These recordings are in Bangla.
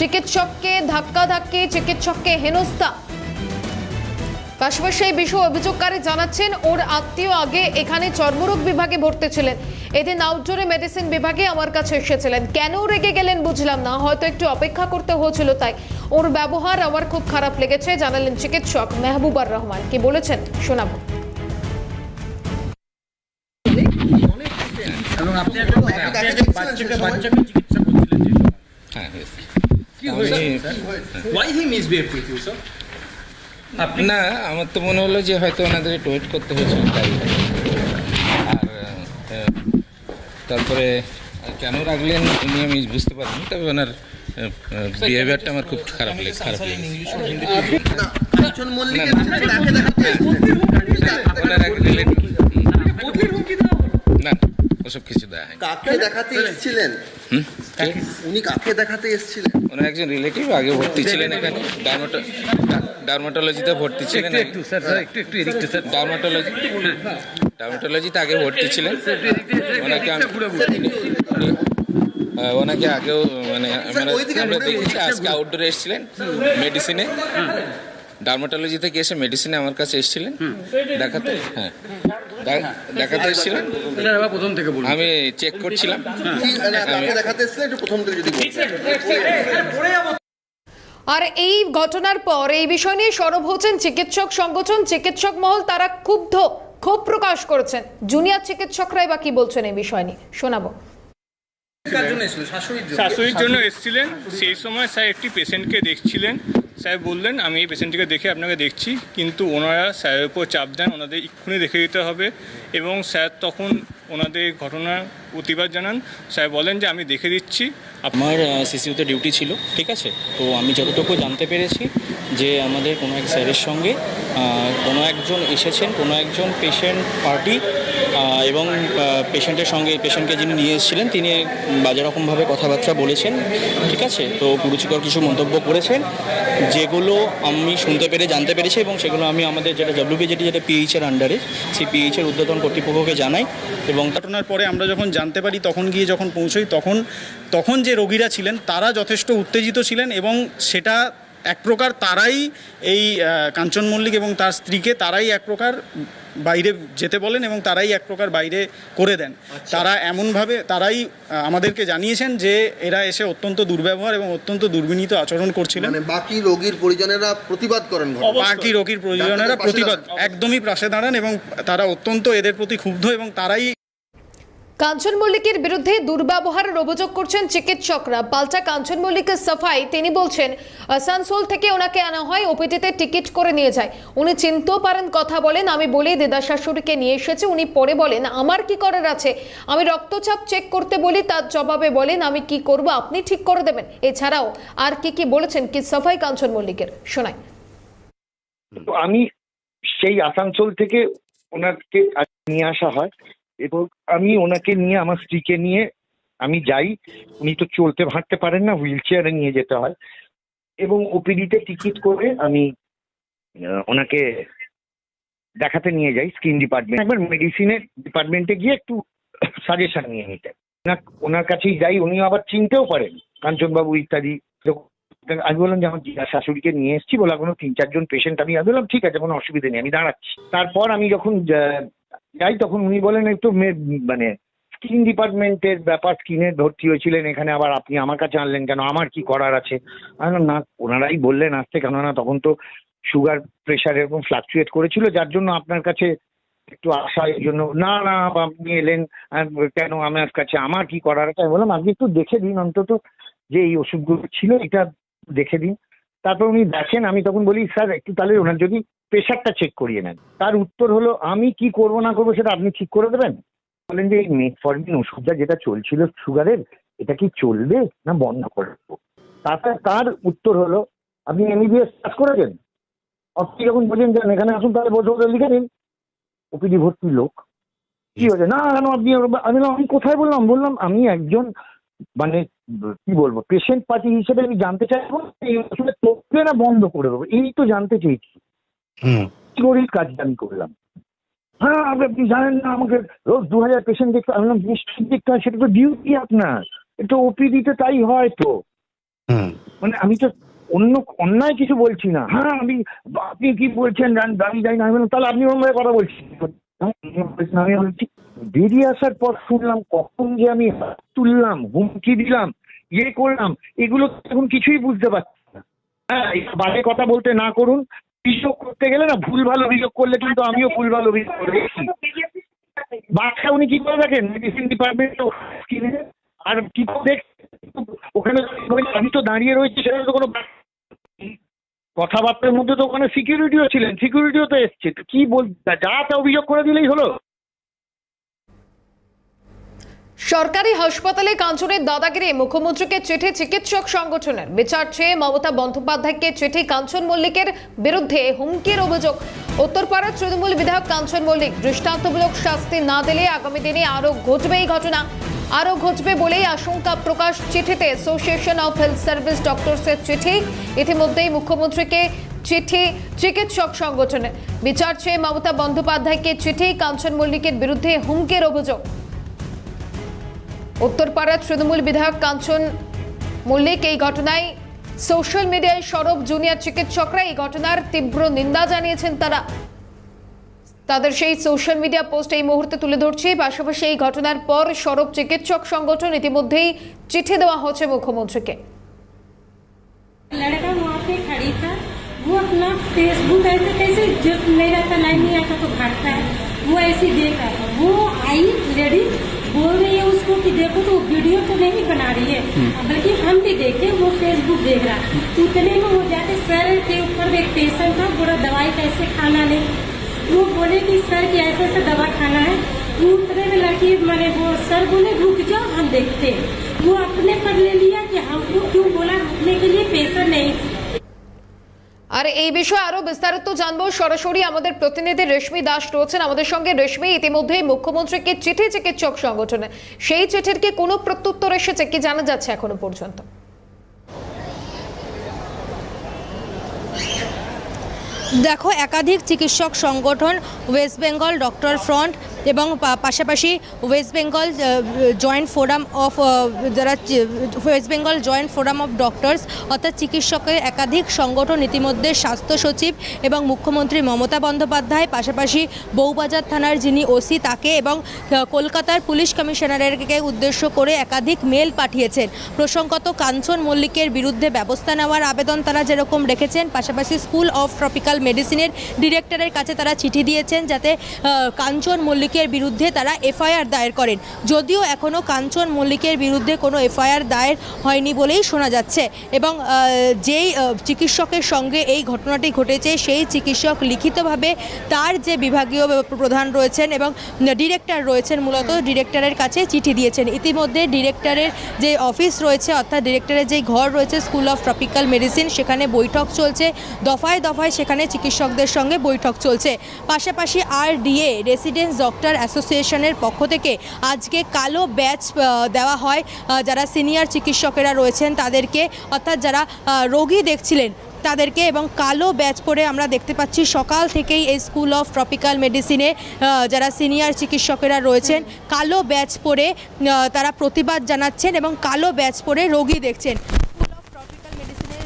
চিকিৎসককে ধাক্কাধাক্কি, চিকিৎসককে হেনস্থা। পাশাপাশি এই বিষয়ে অভিযোগকারী জানাচ্ছেন ওর আত্মীয় আগে এখানে চর্মরোগ বিভাগে ভর্তি ছিলেন, এদিন আউটডোরে মেডিসিন বিভাগে আমার কাছে এসেছিলেন। কেন রেগে গেলেন বুঝলাম না, হয়তো একটু অপেক্ষা করতে হয়েছিল তাই। ওর ব্যবহার আমার খুব খারাপ লেগেছে জানালেন চিকিৎসক মেহবুবার রহমান। কি বলেছেন শোনাবো। না, আমার তো মনে হলো যে হয়তো ওনাদের একটু ওয়েট করতে হয়েছিল তাই। আর তারপরে কেন রাখলেন উনি আমি বুঝতে পারিনি, তবে ওনার বিহেভিয়ারটা আমার খুব খারাপ লেগেছে। না ওসব কিছু দেয় কাকে দেখাতে এসেছিলেন? উনি কাকে দেখাতে এসেছিলেন? ওনার একজন রিলেটিভ আগে ভর্তি ছিলেন এখানে, ডার্মাটোলজিতে ভর্তি ছিলেন। ডার্মাটোলজিতে আগে ভর্তি ছিলেন। ওনাকে আগেও মানে আমরা দেখেছি, আজকে আউটডোরে এসেছিলেন মেডিসিনে, ডার্মাটোলজি থেকে এসে মেডিসিনে আমার কাছে এসেছিলেন দেখাতে। হ্যাঁ, দেখাতে এসেছিলেন, আমি চেক করছিলাম। আর এই ঘটনার পর এই বিষয় নিয়ে সরব হচ্ছেন চিকিৎসক সংগঠন, চিকিৎসক মহল, তারা ক্ষোভ প্রকাশ করেছেন। জুনিয়র চিকিৎসকরাই বা কি বলছেন এই বিষয় নিয়ে শোনাবো। শাশুড়ির জন্য এসেছিলেন, সেই সময় স্যার একটি পেশেন্টকে দেখছিলেন। স্যার বললেন আমি এই পেশেন্টটিকে দেখে আপনাকে দেখছি, কিন্তু ওনারা স্যারের উপর চাপ দেন ওনাদের এক্ষুনি দেখে দিতে হবে, এবং স্যার তখন ওনাদের ঘটনার প্রতিবাদ জানান। স্যার বলেন যে আমি দেখে দিচ্ছি। আমার সিসিউতে ডিউটি ছিল, ঠিক আছে। তো আমি যতটুকু জানতে পেরেছি যে আমাদের কোনো এক স্যারের সঙ্গে কোনো একজন এসেছেন, কোনো একজন পেশেন্ট পার্টি, এবং পেশেন্টের সঙ্গে পেশেন্টকে যিনি নিয়ে এসেছিলেন তিনি বাজে রকমভাবে কথাবার্তা বলেছেন, ঠিক আছে। তো কুরুচিকর কিছু মন্তব্য করেছেন, যেগুলো আমি শুনতে পেরে জানতে পেরেছি, এবং সেগুলো আমি আমাদের যেটা WBJD যেটা PH-এর আন্ডারে, সেই PH-এর ঊর্ধ্বতন কর্তৃপক্ষকে জানাই। এবং ঘটনার পরে আমরা যখন জানতে পারি, তখন গিয়ে যখন পৌঁছই, তখন যে রোগীরা ছিলেন তারা যথেষ্ট উত্তেজিত ছিলেন, এবং সেটা এক প্রকার তারাই এই কাঞ্চন মল্লিক এবং তার স্ত্রীকে তারাই এক প্রকার বাইরে যেতে বলেন, এবং তারাই এক প্রকার বাইরে করে দেন। তারা এমনভাবে তারাই আমাদেরকে জানিয়েছেন যে এরা এসে অত্যন্ত দুর্ব্যবহার এবং অত্যন্ত দুর্বিনীত আচরণ করছিলেন। মানে বাকি রোগীর পরিজনেরা প্রতিবাদ করেন, বাকি রোগীর পরিজনেরা প্রতিবাদ একদমই পাশে দাঁড়ান, এবং তারা অত্যন্ত এদের প্রতি ক্ষুব্ধ, এবং তারাই কাঞ্চন মল্লিকের বিরুদ্ধে দুর্ব্যবহারের অভিযোগ করছেন চিকিৎসকরা। পাল্টা কাঞ্চন মল্লিকের সাফাই, তিনি বলছেন আসানসোল থেকে ওনাকে আনা হয়, ওপিডিতে টিকিট করে নিয়ে যায়। উনি চিনতেও পারেন, কথা বলেন। আমি বলি দিদা শাশুড়িকে নিয়ে এসেছে, উনি পরে বলেন আমার কি করার আছে, আমি রক্তচাপ চেক করতে বলি, তার জবাবে বলেন আমি কি করব আপনি ঠিক করে দেবেন। এছাড়াও আর কি বলেছেন, কি সাফাই কাঞ্চন মল্লিকের শোনাই। আমি সেই আসানসোল থেকে ওনাকে নিয়ে আসা হয়, এবং আমি ওনাকে নিয়ে আমার স্ত্রীকে নিয়ে আমি যাই। উনি তো চলতে হাঁটতে পারেন না, হুইল চেয়ারে নিয়ে যেতে হয়, এবং ওপিডিতে টিকিট করে আমি ওনাকে দেখাতে নিয়ে যাই স্কিন ডিপার্টমেন্ট। একবার মেডিসিনের ডিপার্টমেন্টে গিয়ে একটু সাজেশন নিয়ে নিতে ওনার কাছেই যাই। উনি আবার চিনতেও পারেন কাঞ্চনবাবু ইত্যাদি। আমি বললাম যে আমার শাশুড়িকে নিয়ে এসেছি, বলে কোনো 3-4 জন পেশেন্ট আমি বললাম ঠিক আছে কোনো অসুবিধা নেই, আমি দাঁড়াচ্ছি। তারপর আমি যখন যাই তখন উনি বলেন একটু মানে স্কিন ডিপার্টমেন্টের ব্যাপার, স্কিনে ভর্তি হয়েছিলেন এখানে, আবার আপনি আমার কাছে আনলেন কেন, আমার কি করার আছে? আমি বললাম না, ওনারাই বললেন আসতে, কেননা তখন তো সুগার প্রেশার এরকম ফ্লাকচুয়েট করেছিল, যার জন্য আপনার কাছে একটু আসা, এই জন্য। না না আপনি এলেন কেন আমার কাছে, আমার কি করার আছে? আমি বললাম আপনি একটু দেখে দিন অন্তত যে এই ওষুধগুলো ছিল এটা দেখে দিন। তারপর উনি দেখেন, আমি তখন বলি স্যার একটু তাহলে ওনার যদি প্রেশারটা চেক করিয়ে নেন। তার উত্তর হলো আমি কি করব না করবো সেটা আপনি ঠিক করে দেবেন। বলেন যে এই মেটফরমিন ওষুধটা যেটা চলছিল সুগারের, এটা কি চলবে না বন্ধ করে দেবো? তারপর তার উত্তর হলো আপনি MBBS পাস করেছেন, আপনি যখন বলছেন যান এখানে আসুন, তাহলে বলতে লিখে নিন। ওপিডি ভর্তি লোক কি হয়েছে? না কেন আপনি, আমি কোথায় বললাম আমি একজন মানে কি বলবো পেশেন্ট পার্টি হিসেবে আমি জানতে চাইবো এই ওষুধে চলবে না বন্ধ করে দেবো, এই তো জানতে চেয়েছি। গরিব কাজটা আমি করলাম। হ্যাঁ আপনি জানেন না আমাকে রোজ 2000 পেশেন্ট দেখতে, আমি নিশ্চিত দেখতে হয়, সেটা তো ডিউটি আপনার, এটা ওপিডিতে তাই হয় তো। মানে আমি তো অন্যায় কিছু বলছি না। হ্যাঁ আপনি কি বলছেন আমি যাই না, আমি বললাম, তাহলে আপনি অন্যায় কথা বলছেন। আমি বলছি, বেরিয়ে আসার পর শুনলাম কখন যে আমি হাত তুললাম, হুমকি দিলাম, ইয়ে করলাম, এগুলো এখন কিছুই বুঝতে পারছি না। হ্যাঁ, বাজে কথা বলতে না করুন। অভিযোগ করতে গেলে না, ভুলভাল অভিযোগ করলে কিন্তু আমিও ভুলভাল অভিযোগ করেছি। বাচ্চা উনি কি করে দেখেন মেডিসিন ডিপার্টমেন্টে, আর কি করে দেখছেন ওখানে আমি তো দাঁড়িয়ে রয়েছি, সেখানে তো কোনো কথাবার্তার মধ্যে তো ওখানে সিকিউরিটিও ছিলেন, সিকিউরিটিও তো এসছে। তো কি যা তা অভিযোগ করে দিলেই হলো। সরকারি হাসপাতালে কাঞ্চনের দাদাগিরি, মুখ্যমন্ত্রীকে চিঠি চিকিৎসক সংগঠনের। বিচার চেয়ে মমতা বন্দ্যোপাধ্যায়কে চিঠি কাঞ্চন মল্লিকের বিরুদ্ধে হুমকির অভিযোগ। উত্তরপাড়ার তৃণমূল বিধায়ক কাঞ্চন মল্লিক, দৃষ্টান্তমূলক শাস্তি না দিলে আগামী দিনে আরও ঘটবে এই ঘটনা, আরও ঘটবে বলেই আশঙ্কা প্রকাশ চিঠিতে। অ্যাসোসিয়েশন অফ হেলথ সার্ভিস ডক্টরসের চিঠি, ইতিমধ্যেই মুখ্যমন্ত্রীকে চিঠি চিকিৎসক সংগঠনের। বিচার চেয়ে মমতা বন্দ্যোপাধ্যায়কে চিঠি কাঞ্চন মল্লিকের বিরুদ্ধে হুমকির অভিযোগ। উত্তরপাড়ার তৃণমূল বিধায়ক কাঞ্চন মল্লিক এই ঘটনায় সোশ্যাল মিডিয়ায় সরব জুনিয়র চিকিৎসকরা এই ঘটনার তীব্র নিন্দা জানিয়েছেন। তাদের সেই সোশ্যাল মিডিয়া পোস্ট এই মুহূর্তে তুলে ধরছি। পাশাপাশি এই ঘটনার পর সরব চিকিৎসক সংগঠন ইতিমধ্যেই চিঠি দেওয়া হচ্ছে মুখ্যমন্ত্রীকে। लड़का वहाँ पे खड़ी था, वो अपना फेसबुक ऐसे कैसे जो मेरा था लाइन नहीं आता तो भागता है, वो ऐसे देख रहा था। वो आई लेडी बोल रही है उसको कि देखो तो वीडियो तो नहीं बना रही है, बल्कि हम भी देखे, वो फेसबुक देख रहा। उतने में वो जाके सर के ऊपर एक पेशेंट था, बोला दवाई कैसे खाना नहीं, वो बोले कि सर की ऐसे ऐसे दवा खाना है। उतने में लड़की मैंने वो सर बोले रुक जाओ हम देखते हैं। वो अपने पर ले लिया कि हमको क्यों बोला रुकने के लिए, पेशेंट नहीं। আর এই বিষয়ে আরো বিস্তারিত জানবো, সরাসরি আমাদের প্রতিনিধি রেশমি দাস রয়েছেন আমাদের সঙ্গে। রেশমি, ইতিমধ্যেই মুখ্যমন্ত্রীকে চিঠি চিকিৎসক সংগঠনে, সেই চিঠির কি কোনো প্রত্যুত্তর এসেছে, কি জানা যাচ্ছে এখনো পর্যন্ত? দেখো, একাধিক চিকিৎসক সংগঠন, ওয়েস্ট বেঙ্গল ডক্টর ফ্রন্ট এবং পাশাপাশি West Bengal joint forum of যারা West Bengal joint forum of doctors অর্থাৎ চিকিৎসকের একাধিক সংগঠন ইতিমধ্যে স্বাস্থ্য সচিব এবং মুখ্যমন্ত্রী মমতা বন্দ্যোপাধ্যায়, পাশাপাশি বউবাজার থানার যিনি ওসি তাকে এবং কলকাতার পুলিশ কমিশনারকে উদ্দেশ্য করে একাধিক মেল পাঠিয়েছেন। প্রসঙ্গত কাঞ্চন মল্লিকের বিরুদ্ধে ব্যবস্থা নেওয়ার আবেদন তারা যেরকম রেখেছেন, পাশাপাশি স্কুল অফ ট্রপিক্যাল মেডিসিনের ডিরেক্টরের কাছে তারা চিঠি দিয়েছেন যাতে কাঞ্চন মল্লিকের বিরুদ্ধে তারা এফআইআর দায়ের করেন। যদিও এখনও কাঞ্চন মল্লিকের বিরুদ্ধে কোনো এফআইআর দায়ের হয়নি বলেই শোনা যাচ্ছে এবং যেই চিকিৎসকের সঙ্গে এই ঘটনাটি ঘটেছে সেই চিকিৎসক লিখিতভাবে তার যে বিভাগীয় প্রধান রয়েছেন এবং ডিরেক্টর রয়েছেন, মূলত ডিরেক্টরের কাছে চিঠি দিয়েছেন। ইতিমধ্যে ডিরেক্টরের যে অফিস রয়েছে অর্থাৎ ডিরেক্টরের যে ঘর রয়েছে স্কুল অফ ট্রপিক্যাল মেডিসিন, সেখানে বৈঠক চলছে, দফায় দফায় সেখানে চিকিৎসকদের সঙ্গে বৈঠক চলছে। পাশাপাশি RDA রেসিডেন্স ডক্টর অ্যাসোসিয়েশনের পক্ষ থেকে আজকে কালো ব্যাচ দেওয়া হয় যারা সিনিয়র চিকিৎসকেরা রয়েছেন তাদেরকে, অর্থাৎ যারা রোগী দেখছিলেন তাদেরকে, এবং কালো ব্যাচ পরে আমরা দেখতে পাচ্ছি সকাল থেকেই এই স্কুল অফ ট্রপিক্যাল মেডিসিনে যারা সিনিয়র চিকিৎসকেরা রয়েছেন কালো ব্যাচ পরে তারা প্রতিবাদ জানাচ্ছেন এবং কালো ব্যাচ পরে রোগী দেখছেন। স্কুল অফ ট্রপিক্যাল মেডিসিনের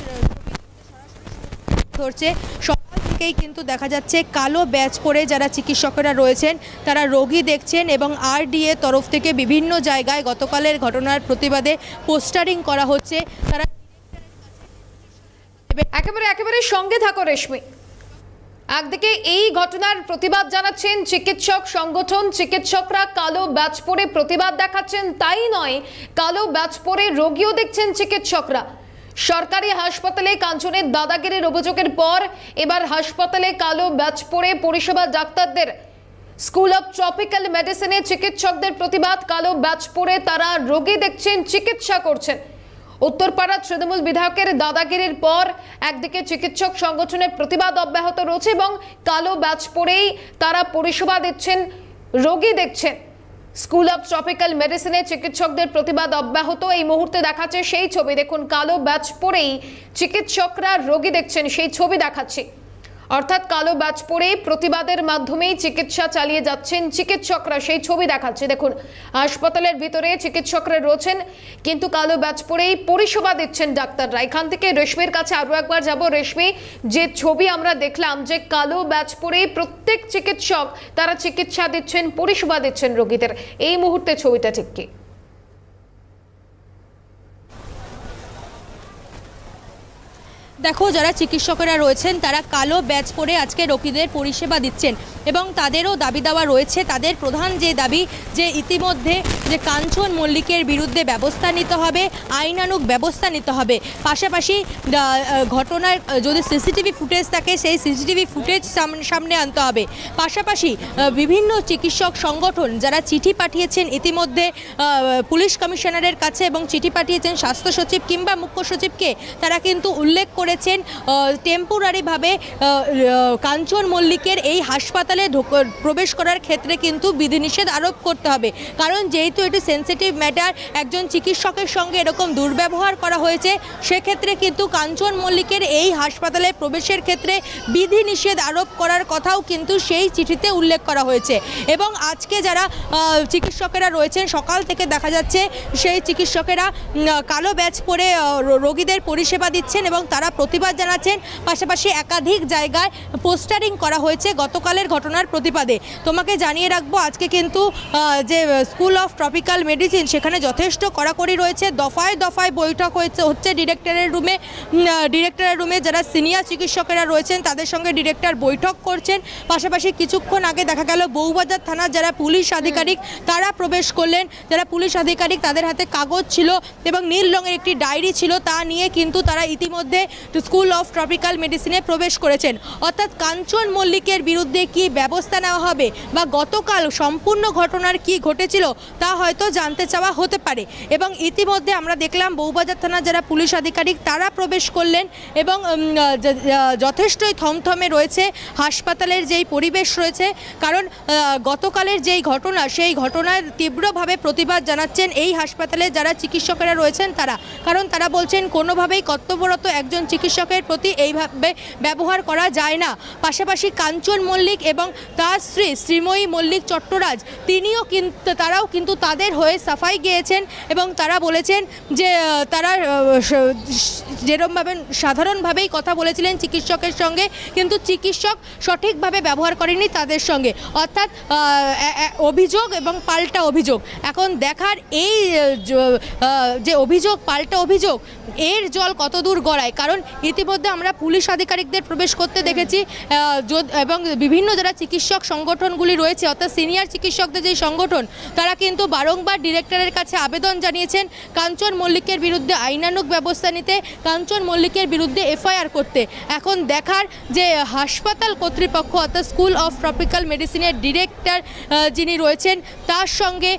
ধরছে সকাল থেকেই কিন্তু দেখা যাচ্ছে কালো ব্যাচ পরে যারা চিকিৎসকেরা রয়েছেন তারা রোগী দেখছেন এবং RDA তরফ থেকে বিভিন্ন জায়গায় গতকালের ঘটনার প্রতিবাদে পোস্টারিং করা হচ্ছে। তারা একেবারে সঙ্গে থাকো রেশমি। একদিকে এই ঘটনার প্রতিবাদ জানাচ্ছেন চিকিৎসক সংগঠন, চিকিৎসকরা কালো ব্যাচ পরে প্রতিবাদ দেখাচ্ছেন, তাই নয় কালো ব্যাচ পরে রোগীও দেখছেন চিকিৎসকরা। সরকারি হাসপাতালে কাঞ্চনের দাদাগিরির অভিযোগের পর এবার হাসপাতালে কালো ব্যাচ পরে পরিষেবা ডাক্তারদের। স্কুল অফ ট্রপিক্যাল মেডিসিনে চিকিৎসকদের প্রতিবাদ, কালো ব্যাচ পরে তারা রোগী দেখছেন, চিকিৎসা করছেন। উত্তরপাড়া তৃণমূল বিধায়কের দাদাগিরির পর একদিকে চিকিৎসক সংগঠনের প্রতিবাদ অব্যাহত রয়েছে এবং কালো ব্যাচ পরেই তারা পরিষেবা দিচ্ছেন, রোগী দেখছেন। স্কুল অফ ট্রপিক্যাল মেডিসিনে চিকিৎসকদের প্রতিবাদ অব্যাহত। এই মুহূর্তে দেখাচ্ছে সেই ছবি, দেখুন কালো ব্যাচ পরেই চিকিৎসকরা রোগী দেখছেন, সেই ছবি দেখাচ্ছি। অর্থাৎ কালো ব্যাজ পরে প্রতিবাদের মাধ্যমেই চিকিৎসা চালিয়ে যাচ্ছেন চিকিৎসকরা, সেই ছবি দেখাচ্ছে। দেখুন, হাসপাতালের ভিতরে চিকিৎসকরা রয়েছেন, কিন্তু কালো ব্যাজ পরেই পরিষেবা দিচ্ছেন ডাক্তাররা। এখান থেকে রেশমির কাছে আরো একবার যাব। রেশমি, যে ছবি আমরা দেখলাম যে কালো ব্যাজ পরে প্রত্যেক চিকিৎসক তারা চিকিৎসা দিচ্ছেন, পরিষেবা দিচ্ছেন রোগীদের, এই মুহূর্তে ছবিটা ঠিক কি? দেখো, যারা চিকিৎসকেরা রয়েছেন তারা কালো ব্যাজ পরে আজকে রোগীদের পরিষেবা দিচ্ছেন এবং তাদেরও দাবি দাওয়া রয়েছে। তাদের প্রধান যে দাবি, যে ইতিমধ্যে যে কাঞ্চন মল্লিকের বিরুদ্ধে ব্যবস্থা নিতে হবে, আইনানুগ ব্যবস্থা নিতে হবে। পাশাপাশি ঘটনার যদি সিসিটিভি ফুটেজ থাকে সেই সিসিটিভি ফুটেজ সামনে আনতে হবে। পাশাপাশি বিভিন্ন চিকিৎসক সংগঠন যারা চিঠি পাঠিয়েছেন ইতিমধ্যে পুলিশ কমিশনারের কাছে এবং চিঠি পাঠিয়েছেন স্বাস্থ্য সচিব কিংবা মুখ্য সচিবকে, তারা কিন্তু উল্লেখ করেছেন টেম্পোরারিভাবে কাঞ্চন মল্লিকের এই হাসপাতালে প্রবেশ করার ক্ষেত্রে কিন্তু বিধিনিষেধ আরোপ করতে হবে। কারণ যেহেতু এটি সেন্সিটিভ ম্যাটার, একজন চিকিৎসকের সঙ্গে এরকম দুর্ব্যবহার করা হয়েছে, সেক্ষেত্রে কিন্তু কাঞ্চন মল্লিকের এই হাসপাতালে প্রবেশের ক্ষেত্রে বিধিনিষেধ আরোপ করার কথাও কিন্তু সেই চিঠিতে উল্লেখ করা হয়েছে। এবং আজকে যারা চিকিৎসকেরা রয়েছেন, সকাল থেকে দেখা যাচ্ছে সেই চিকিৎসকেরা কালো ব্যাজ পরে রোগীদের পরিষেবা দিচ্ছেন এবং তারা প্রতিবাদ জানাচ্ছেন। পাশাপাশি একাধিক জায়গায় পোস্টারিং করা হয়েছে গতকালের ঘটনার প্রতিবাদে। তোমাকে জানিয়ে রাখবো, আজকে কিন্তু যে স্কুল অফ ট্রপিক্যাল মেডিসিন সেখানে যথেষ্ট কড়াকড়ি রয়েছে। দফায় দফায় বৈঠক হচ্ছে ডিরেক্টরের রুমে যারা সিনিয়র চিকিৎসকেরা রয়েছেন তাদের সঙ্গে ডিরেক্টর বৈঠক করছেন। পাশাপাশি কিছুক্ষণ আগে দেখা গেল বউবাজার থানার যারা পুলিশ আধিকারিক তারা প্রবেশ করলেন। যারা পুলিশ আধিকারিক তাদের হাতে কাগজ ছিল এবং নীল রঙের একটি ডায়েরি ছিল, তা নিয়ে কিন্তু তারা ইতিমধ্যে স্কুল অফ ট্রপিক্যাল মেডিসিনে প্রবেশ করেছেন। অর্থাৎ কাঞ্চন মল্লিকের বিরুদ্ধে কি ব্যবস্থা নেওয়া হবে বা গতকাল সম্পূর্ণ ঘটনার কি ঘটেছিল তা হয়তো জানতে চাওয়া হতে পারে। এবং ইতিমধ্যে আমরা দেখলাম বউবাজার থানার যারা পুলিশ আধিকারিক তারা প্রবেশ করলেন এবং যথেষ্টই থমথমে রয়েছে হাসপাতালের যেই পরিবেশ রয়েছে। কারণ গতকালের যেই ঘটনা, সেই ঘটনার তীব্রভাবে প্রতিবাদ জানাচ্ছেন এই হাসপাতালে যারা চিকিৎসকেরা রয়েছেন তারা। কারণ তারা বলছেন কোনোভাবেই কর্তব্যরত একজন চিকিৎসকের প্রতি এইভাবে ব্যবহার করা যায় না। পাশাপাশি কাঞ্চন মল্লিক এবং তার স্ত্রী শ্রীময়ী মল্লিক চট্টরাজ তারাও কিন্তু তাদের হয়ে সাফাই গিয়েছেন এবং তারা বলেছেন যে তারা যেরকমভাবে সাধারণভাবেই কথা বলেছিলেন চিকিৎসকের সঙ্গে, কিন্তু চিকিৎসক সঠিকভাবে ব্যবহার করেনি তাদের সঙ্গে। অর্থাৎ অভিযোগ এবং পাল্টা অভিযোগ। এখন দেখার এই যে অভিযোগ পাল্টা অভিযোগ এর জল কতদূর গড়ায়। কারণ ইতিমধ্যে আমরা পুলিশ আধিকারিকদের প্রবেশ করতে দেখেছি এবং বিভিন্ন যারা চিকিৎসক সংগঠনগুলি রয়েছে, অর্থাৎ সিনিয়র চিকিৎসকদের যে সংগঠন, তারা কিন্তু বারংবার ডিরেক্টরের কাছে আবেদন জানিয়েছেন কাঞ্চন মল্লিকের বিরুদ্ধে আইনানুগ ব্যবস্থা নিতে, কাঞ্চন মল্লিকের বিরুদ্ধে এফআইআর করতে। এখন দেখার যে হাসপাতাল কর্তৃপক্ষ অর্থাৎ স্কুল অফ ট্রপিক্যাল মেডিসিনের ডিরেক্টর যিনি রয়েছেন তার সঙ্গে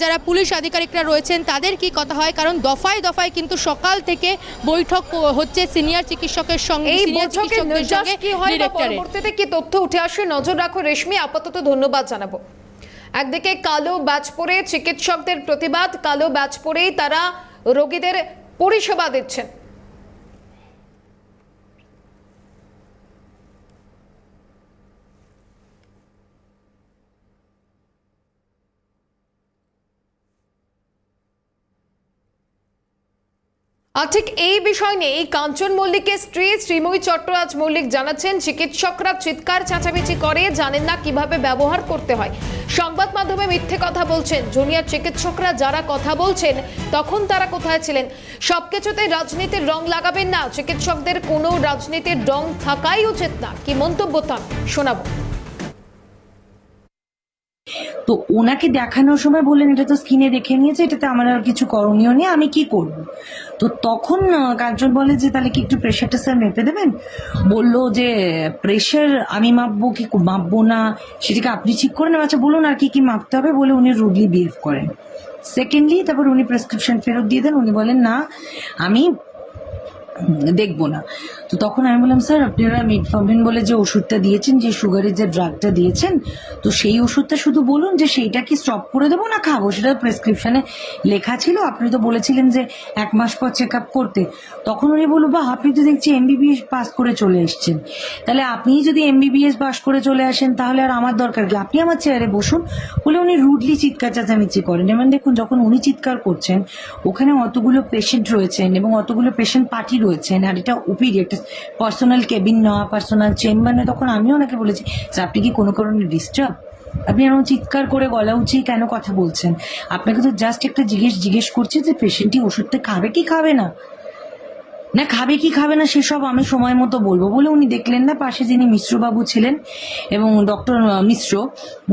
যারা পুলিশ আধিকারিকরা রয়েছেন তাদের কি কথা হয়। কারণ দফায় দফায় কিন্তু সকাল থেকে বৈঠক হচ্ছে সিনিয়র চিকিৎসকের সঙ্গে, এই বৈঠকে নির্যাস কি হয় বা পরবর্তীতে কি তথ্য উঠে আসে নজর রাখো রেশমি। আপাতত ধন্যবাদ জানাবো। একদিকে কালো ব্যাজ পরে চিকিৎসকদের প্রতিবাদ, কালো ব্যাজ পরেই তারা রোগীদের পরিষেবা দিচ্ছেন। আর ঠিক এই বিষয় নিয়ে কাঞ্চন মল্লিকের স্ত্রী শ্রীময়ী চট্টরাজ মল্লিক জানাচ্ছেন চিকিৎসকরা চিৎকার চেঁচামেচি করে, জানেন না কিভাবে ব্যবহার করতে হয়, সংবাদ মাধ্যমে মিথ্যে কথা বলছেন। জুনিয়র চিকিৎসকরা যারা কথা বলছেন তখন তারা কোথায় ছিলেন? সবকিছুতে রাজনীতির রং লাগাবেন না, চিকিৎসকদের কোনো রাজনীতির রং থাকাই উচিত না। কি মন্তব্য তার শোনাবো। তো ওনাকে দেখানোর সময় বললেন এটা তো স্ক্রিনে দেখে নিয়েছে, এটাতে আমার আর কিছু করণীয় নেই, আমি কি করব। তো তখন কাঞ্চন বলে যে তাহলে কি একটু প্রেশারটা স্যার মেপে দেবেন। বললো যে প্রেশার আমি মাপবো কি মাপবো না সেটাকে আপনি ঠিক করে নেন। আচ্ছা বলুন আর কি কি মাপতে হবে, বলে উনি রুডলি বিহেভ করেন। সেকেন্ডলি তারপর উনি প্রেসক্রিপশন ফেরত দিয়ে দেন। উনি বলেন না আমি দেখবো না। তো তখন আমি বললাম স্যার আপনারা মিটফর্মিন বলে যে ওষুধটা দিয়েছেন, যে সুগারের যে ড্রাগটা দিয়েছেন, তো সেই ওষুধটা শুধু বলুন যে সেইটা কি স্টপ করে দেবো না খাবো, সেটা প্রেসক্রিপশনে লেখা ছিল, আপনি তো বলেছিলেন যে 1 মাস পর চেক আপ করতে। তখন উনি বললো বাহ আপনি তো দেখছি MBBS পাস করে চলে এসছেন, তাহলে আপনি যদি MBBS পাস করে চলে আসেন তাহলে আর আমার দরকার কি, আপনি আমার চেয়ারে বসুন বলে উনি রুডলি চিৎকার চেঁচামেচি করেন। এবং দেখুন যখন উনি চিৎকার করছেন ওখানে অতগুলো পেশেন্ট রয়েছেন এবং অতগুলো পেশেন্ট পার্টি রয়েছেন, আর এটা ওপিডি একটা পার্সোনাল কেবিন নয়, পার্সোনাল চেম্বার নয়। তখন আমিও ওনাকে বলেছি যে আপনি কি কোনো কারণে ডিস্টার্ব, আপনি এরকম চিৎকার করে গলা উঁচিয়ে কেন কথা বলছেন, আপনাকে তো জাস্ট একটা জিজ্ঞেস করছি যে পেশেন্টটি ওষুধটা খাবে কি খাবে না, না খাবে কি খাবে না সেসব আমি সময় মতো বলবো বলে উনি দেখলেন না পাশে যিনি মিশ্রবাবু ছিলেন এবং ডক্টর মিশ্র,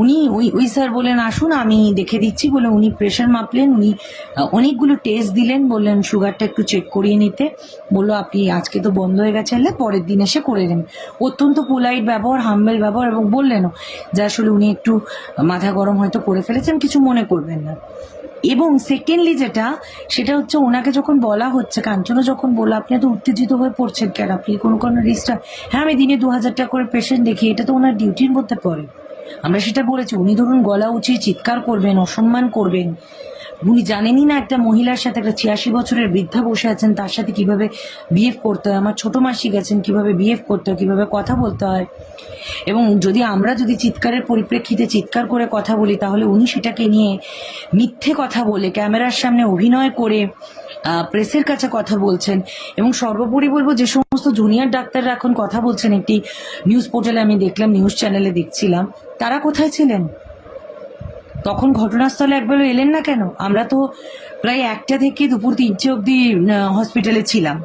উনি ওই স্যার বললেন আসুন আমি দেখে দিচ্ছি বলে উনি প্রেশার মাপলেন, উনি অনেকগুলো টেস্ট দিলেন, বললেন সুগারটা একটু চেক করিয়ে নিতে, বললো আপনি আজকে তো বন্ধ হয়ে গেছে পরের দিন এসে করে নেন। অত্যন্ত পোলাইট ব্যবহার, হাম্বেল ব্যবহার, এবং বললেনও যে আসলে উনি একটু মাথা গরম হয়তো করে ফেলেছেন, কিছু মনে করবেন না। এবং সেকেন্ডলি সেটা হচ্ছে ওনাকে যখন বলা হচ্ছে, কাঞ্চনও যখন বললো আপনি তো উত্তেজিত হয়ে পড়ছেন কেন, আপনি কোনো ডিস্টার্ব, হ্যাঁ আমি দিনে 2000 টাকা করে পেশেন্ট দেখি, এটা তো ওনার ডিউটির মধ্যে পড়ে, আমরা সেটা বলেছি। উনি ধরুন গলা উঁচিয়ে চিৎকার করবেন, অসম্মান করবেন, উনি জানেনই না একটা মহিলার সাথে, একটা 86 বছরের বৃদ্ধা বসে আছেন, তার সাথে কিভাবে বিহেভ করতে হয়, আমার ছোট মাসি গেছেন কিভাবে বিহেভ করতে হয়, কিভাবে কথা বলতে হয়। এবং আমরা যদি চিৎকারের পরিপ্রেক্ষিতে চিৎকার করে কথা বলি তাহলে উনি সেটাকে নিয়ে মিথ্যে কথা বলে ক্যামেরার সামনে অভিনয় করে প্রেসের কাছে কথা বলছেন। এবং সর্বোপরি বলবো যে সমস্ত জুনিয়র ডাক্তাররা এখন কথা বলছেন, একটি নিউজ পোর্টালে আমি দেখলাম, নিউজ চ্যানেলে দেখছিলাম, তারা কোথায় ছিলেন তখন? ঘটনাস্থলে একবার এলেন না কেন? আমরা তো প্রায় 1টা থেকে দুপুর 3টে অবধি হসপিটালে ছিলাম,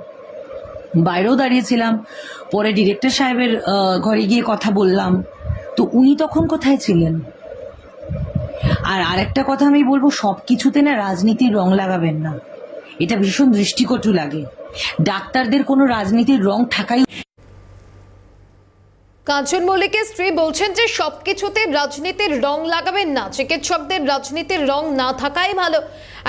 বাইরেও দাঁড়িয়েছিলাম, পরে ডিরেক্টর সাহেবের ঘরে গিয়ে কথা বললাম, তো উনি তখন কোথায় ছিলেন? আর আরেকটা কথা আমি বলবো, সব কিছুতে না রাজনীতির রং লাগাবেন না, এটা ভীষণ দৃষ্টিকটু লাগে। ডাক্তারদের কোনো রাজনীতির রং থাকাই। কাঞ্চন মল্লিকের স্ত্রী বলছেন যে সবকিছুতে রাজনীতির রং লাগাবেন না, চিকিৎসকদের রাজনীতির রং না থাকাই ভালো।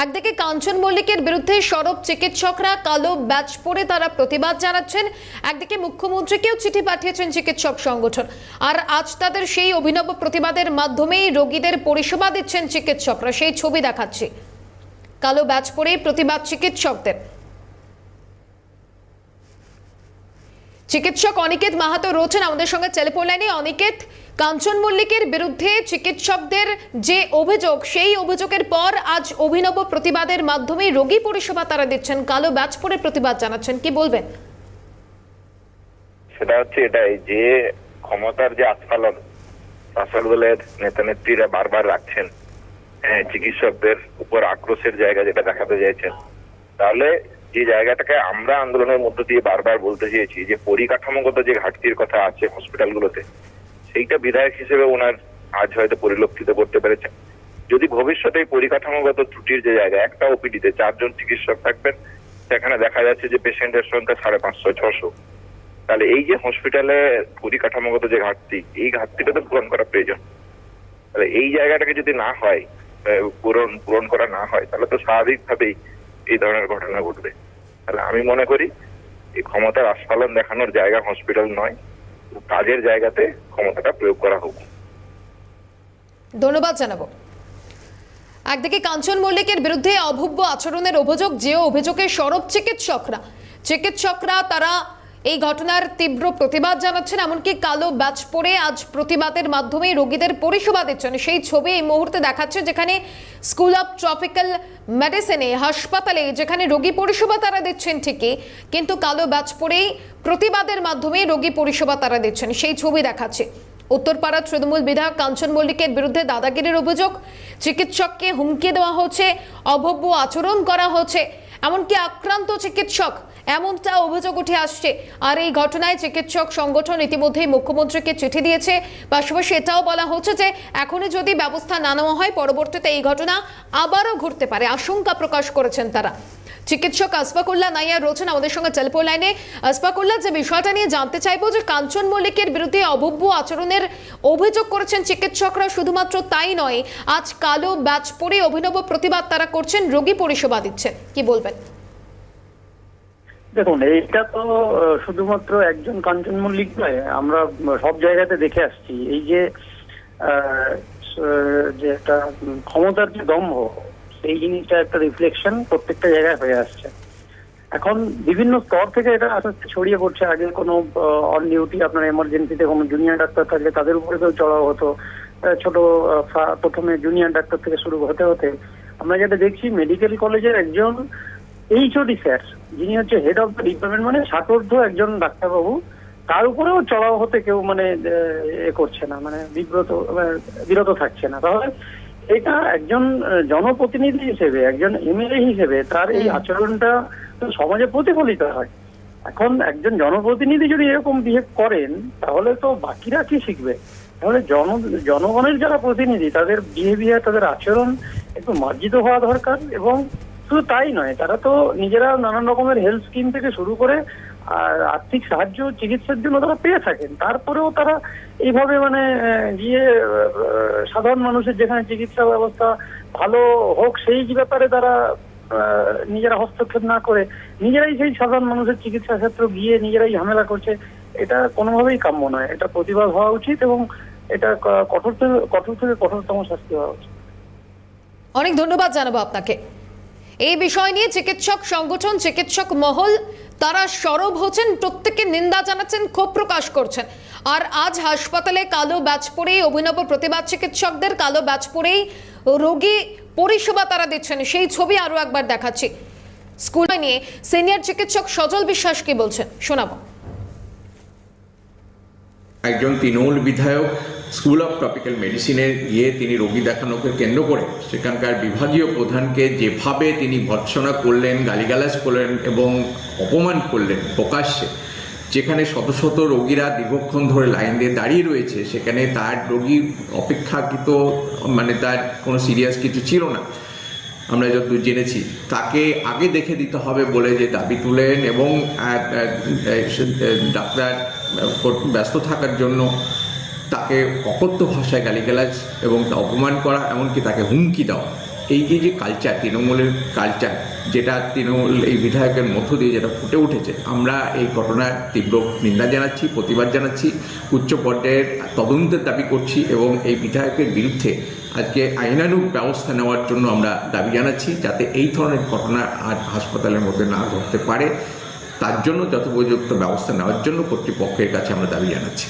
একদিকে কাঞ্চন মল্লিকের বিরুদ্ধে সরব চিকিৎসকরা, কালো ব্যাচ পরে তারা প্রতিবাদ জানাচ্ছেন, একদিকে মুখ্যমন্ত্রীকেও চিঠি পাঠিয়েছেন চিকিৎসক সংগঠন, আর আজ তাদের সেই অভিনব প্রতিবাদের মাধ্যমেই রোগীদের পরিষেবা দিচ্ছেন চিকিৎসকরা। সেই ছবি দেখাচ্ছি, কালো ব্যাচ পরেই প্রতিবাদ চিকিৎসকদের। চিকিৎসক অনিকেত মাহাতো রয়েছেন আমাদের সঙ্গে টেলিফোন লাইনে। অনিকেত, কাঞ্চন মল্লিকের বিরুদ্ধে চিকিৎসকদের যে অভিযোগ, সেই অভিযোগের পর আজ অভিনব প্রতিবাদের মাধ্যমে রোগী পরিষেবা তারা দিচ্ছেন, কালো ব্যাচ পরে প্রতিবাদ জানাচ্ছেন, কি বলবেন? সেটা হচ্ছে এটাই যে ক্ষমতার যে আস্ফালন শাসক দলের নেতা নেত্রীরা বারবার রাখছেন, চিকিৎসকদের উপর আক্রোশের জায়গা যেটা দেখাতে চাইছেন, তাহলে যে জায়গাটাকে আমরা আন্দোলনের মধ্য দিয়ে বারবার বলতে চেয়েছি যে পরিকাঠামোগত যে ঘাটতির কথা আছে হসপিটালগুলোতে, সেইটা বিধায়ক হিসেবে ওনার আজ হয়তো পরিলক্ষিত করতে পেরেছেন। যদি ভবিষ্যতে এই পরিকাঠামোগত ত্রুটির যে জায়গা, একটা ওপিডিতে 4 জন চিকিৎসক থাকবেন, সেখানে দেখা যাচ্ছে যে পেশেন্টের সংখ্যা 550-600, তাহলে এই যে হসপিটালে পরিকাঠামোগত যে ঘাটতি, এই ঘাটতিটা তো পূরণ করা প্রয়োজন। তাহলে এই জায়গাটাকে যদি না হয়, পূরণ করা না হয়, তাহলে তো স্বাভাবিকভাবেই এই ধরনের ঘটনা ঘটবে। তাহলে আমি মনে করি এই ক্ষমতার আস্ফালন দেখানোর জায়গা হসপিটাল নয়, কাজের জায়গাতে ক্ষমতাটা প্রয়োগ করা হোক। ধন্যবাদ জানাবো। একদিকে কাঞ্চন মল্লিকের বিরুদ্ধে অভব্য আচরণের অভিযোগ, যে অভিযোগে সরব চিকিৎসকরা তারা এই ঘটনার তীব্র প্রতিবাদ জানাচ্ছেন, এমনকি কালো ব্যাচ পরে আজ প্রতিবাদের মাধ্যমে রোগীদের পরিষেবা দিচ্ছেন। সেই ছবি এই মুহূর্তে দেখাচ্ছে, যেখানে স্কুল অফ ট্রপিক্যাল মেডিসিনে হাসপাতালে যেখানে রোগী পরিষেবা তারা দিচ্ছেন ঠিকই, কিন্তু কালো ব্যাচ পরেই প্রতিবাদের মাধ্যমে রোগী পরিষেবা তারা দিচ্ছেন, সেই ছবি দেখাচ্ছে। উত্তরপাড়া তৃণমূল বিধায়ক কাঞ্চন মল্লিকের বিরুদ্ধে দাদাগিরির অভিযোগ, চিকিৎসককে হুমকি দেওয়া হচ্ছে, অভব্য আচরণ করা হচ্ছে, এমনকি আক্রান্ত চিকিৎসক, এমনটা অভিযোগ উঠে আসছে। আর এই ঘটনায় চিকিৎসক সংগঠন ইতিমধ্যেই মুখ্যমন্ত্রীকে চিঠি দিয়েছে। পাশাপাশি এটাও বলা হচ্ছে যে এখনই যদি ব্যবস্থা না নেওয়া হয়, পরবর্তীতে এই ঘটনা আবারও ঘটতে পারে, আশঙ্কা প্রকাশ করেছেন তারা। চিকিৎসক আসফাকুল্লাহ নাইয়ার রয়েছেন আমাদের সঙ্গে টেলিফোন লাইনে। আসফাকুল্লাহ, যে বিষয়টা নিয়ে জানতে চাইবো, যে কাঞ্চন মল্লিকের বিরুদ্ধে অভব্য আচরণের অভিযোগ করেছেন চিকিৎসকরা, শুধুমাত্র তাই নয়, আজ কালো ব্যাচ পরে অভিনব প্রতিবাদ তারা করছেন, রোগী পরিষেবা দিচ্ছেন, কি বলবেন? দেখুন, এইটা তো শুধুমাত্র একজন কাঞ্চন মল্লিক নয়, আমরা সব জায়গাতে দেখে আসছি এই যে যে একটা ক্ষমতার যে দম্ভ, সেই জিনিসটা একটা রিফ্লেকশন প্রত্যেকটা জায়গায় হয়ে আসছে। এখন বিভিন্ন স্তর থেকে এটা আস্তে আস্তে ছড়িয়ে পড়ছে। আগে কোনো অন ডিউটি আপনার এমার্জেন্সিতে কোনো জুনিয়র ডাক্তার থাকলে তাদের উপরে কেউ চড়াও হতো, ছোট প্রথমে জুনিয়র ডাক্তার থেকে শুরু হতে হতে আমরা যেটা দেখছি মেডিকেল কলেজের একজন এইচওডি স্যার, যিনি হচ্ছে হেড অফ দ্য ডিপার্টমেন্ট, মানে ষাটোর্ধ্ব একজন ডাক্তারবাবু, তার উপরেও চড়াও হতে কেউ মানে করছে না, মানে বিরত থাকছে না। তাহলে এটা একজন জনপ্রতিনিধি হিসেবে, একজন এমএলএ হিসেবে তার এই আচরণটা সমাজে প্রতিফলিত হয়। এখন একজন জনপ্রতিনিধি যদি এরকম বিহেভ করেন তাহলে তো বাকিরা কি শিখবে? তাহলে জনগণের যারা প্রতিনিধি তাদের বিহেভিয়ার, তাদের আচরণ একটু মার্জিত হওয়া দরকার। এবং শুধু তাই নয়, তারা তো নিজেরা নানান রকমের হেলথ স্কিম থেকে শুরু করে আর আর্থিক সাহায্য চিকিৎসার জন্য তারা পেয়ে থাকেন, তারপরেও তারা এইভাবে মানে গিয়ে সাধারণ মানুষের যেখানে চিকিৎসা ব্যবস্থা ভালো হোক সেই ব্যাপারে তারা নিজেরা হস্তক্ষেপ না করে নিজেরাই সেই সাধারণ মানুষের চিকিৎসা ক্ষেত্রে গিয়ে নিজেরাই ঝামেলা করছে, এটা কোনোভাবেই কাম্য নয়। এটা প্রতিবাদ হওয়া উচিত এবং এটা কঠোর থেকে কঠোরতম শাস্তি হওয়া উচিত। অনেক ধন্যবাদ জানাবো আপনাকে। এই বিষয় নিয়ে চিকিৎসক সংগঠন, চিকিৎসক মহল তারা সরব হচ্ছেন, প্রত্যেকে নিন্দা জানাচ্ছেন, ক্ষোভ প্রকাশ করছেন। আর আজ হাসপাতালে কালো ব্যাচ পরেই অভিনব প্রতিবাদ চিকিৎসকদের, কালো ব্যাচ পরেই রোগী পরিষেবা তারা দিচ্ছেন, সেই ছবি আরো একবার দেখাচ্ছি। স্কুল নিয়ে সিনিয়র চিকিৎসক সজল বিশ্বাস কি বলছেন শোনাবো। একজন তৃণমূল বিধায়ক স্কুল অফ ট্রপিক্যাল মেডিসিনে গিয়ে তিনি রোগী দেখানোকে কেন্দ্র করে সেখানকার বিভাগীয় প্রধানকে যেভাবে তিনি ভর্ৎসনা করলেন, গালিগালাজ করলেন এবং অপমান করলেন প্রকাশ্যে, যেখানে শত শত রোগীরা দীর্ঘক্ষণ ধরে লাইন দিয়ে দাঁড়িয়ে রয়েছে, সেখানে তার রোগী অপেক্ষাকৃত মানে তার কোনো সিরিয়াস কিছু ছিল না আমরা যতদূর জেনেছি, তাকে আগে দেখে দিতে হবে বলে যে দাবি তুলেন এবং ডাক্তার ব্যস্ত থাকার জন্য তাকে অকথ্য ভাষায় গালিগালাজ এবং অপমান করা, এমনকি তাকে হুমকি দেওয়া, এই যে কালচার, তৃণমূলের কালচার, যেটা তৃণমূল এই বিধায়কের মধ্য দিয়ে যেটা ফুটে উঠেছে, আমরা এই ঘটনার তীব্র নিন্দা জানাচ্ছি, প্রতিবাদ জানাচ্ছি, উচ্চ পর্যায়ের তদন্তের দাবি করছি এবং এই বিধায়কের বিরুদ্ধে আজকে আইনানুগ ব্যবস্থা নেওয়ার জন্য আমরা দাবি জানাচ্ছি, যাতে এই ধরনের ঘটনা আর হাসপাতালের মধ্যে না ঘটতে পারে, তার জন্য যথোপযুক্ত ব্যবস্থা নেওয়ার জন্য কর্তৃপক্ষের কাছে আমরা দাবি জানাচ্ছি।